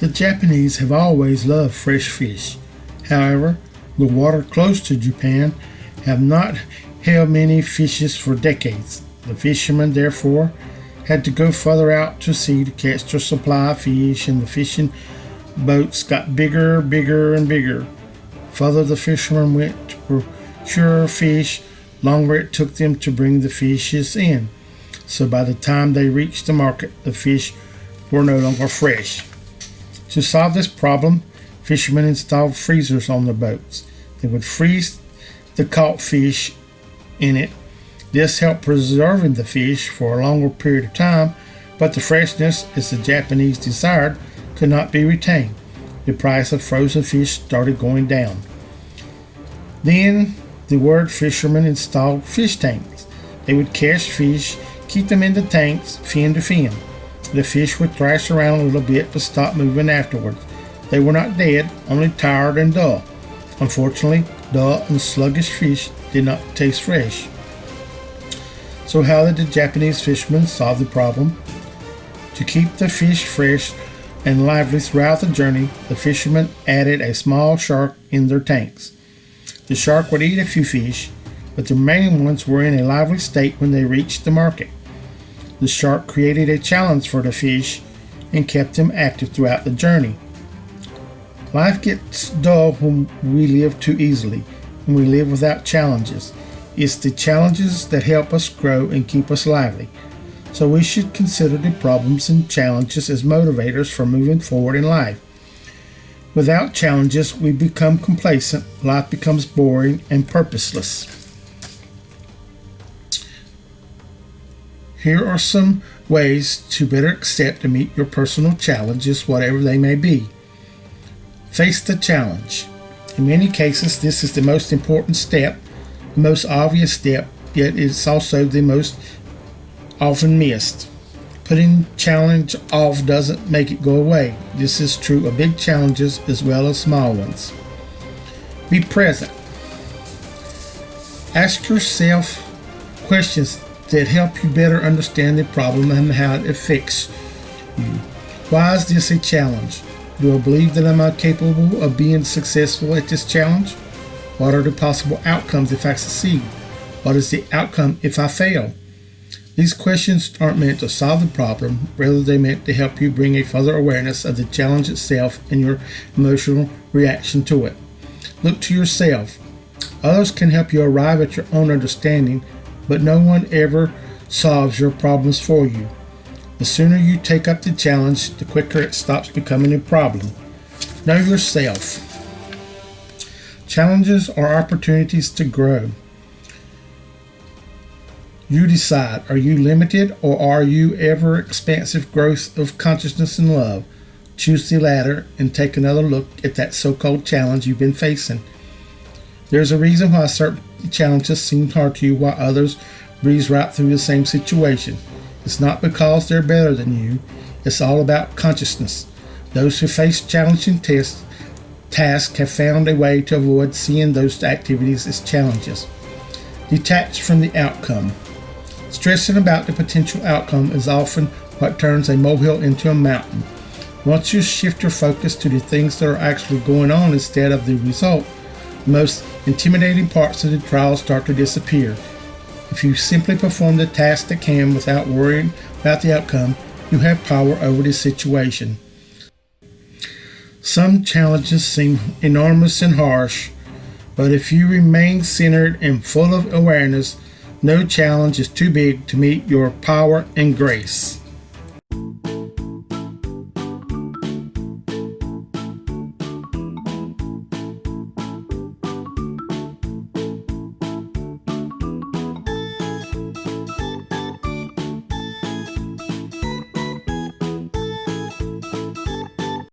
The Japanese have always loved fresh fish. However, the water close to Japan have not held many fishes for decades. The fishermen, therefore, had to go further out to sea to catch their supply of fish, and the fishing boats got bigger, bigger, and bigger. Further the fishermen went to procure fish, longer it took them to bring the fishes in. So by the time they reached the market, the fish were no longer fresh. To solve this problem, fishermen installed freezers on their boats. They would freeze the caught fish in it. This helped preserving the fish for a longer period of time, but the freshness, as the Japanese desired, could not be retained. The price of frozen fish started going down. Then the word fishermen installed fish tanks. They would catch fish, keep them in the tanks, fin to fin. The fish would thrash around a little bit but stop moving afterwards. They were not dead, only tired and dull. Unfortunately, dull and sluggish fish did not taste fresh. So how did the Japanese fishermen solve the problem? To keep the fish fresh and lively throughout the journey, the fishermen added a small shark in their tanks. The shark would eat a few fish, but the remaining ones were in a lively state when they reached the market. The shark created a challenge for the fish and kept them active throughout the journey. Life gets dull when we live too easily, when we live without challenges. It's the challenges that help us grow and keep us lively. So we should consider the problems and challenges as motivators for moving forward in life. Without challenges, we become complacent, life becomes boring and purposeless. Here are some ways to better accept and meet your personal challenges, whatever they may be. Face the challenge. In many cases, this is the most important step, the most obvious step, yet it's also the most often missed. Putting challenge off doesn't make it go away. This is true of big challenges as well as small ones. Be present. Ask yourself questions that help you better understand the problem and how it affects you. Why is this a challenge? Do I believe that I'm capable of being successful at this challenge? What are the possible outcomes if I succeed? What is the outcome if I fail? These questions aren't meant to solve the problem, rather they're meant to help you bring a further awareness of the challenge itself and your emotional reaction to it. Look to yourself. Others can help you arrive at your own understanding, but no one ever solves your problems for you. The sooner you take up the challenge, the quicker it stops becoming a problem. Know yourself. Challenges are opportunities to grow. You decide, are you limited or are you ever expansive growth of consciousness and love? Choose the latter and take another look at that so-called challenge you've been facing. There's a reason why certain challenges seem hard to you while others breeze right through the same situation. It's not because they're better than you. It's all about consciousness. Those who face challenging tasks have found a way to avoid seeing those activities as challenges. Detach from the outcome. Stressing about the potential outcome is often what turns a molehill into a mountain. Once you shift your focus to the things that are actually going on instead of the result, the most intimidating parts of the trial start to disappear. If you simply perform the task at hand without worrying about the outcome, you have power over the situation. Some challenges seem enormous and harsh, but if you remain centered and full of awareness, no challenge is too big to meet your power and grace.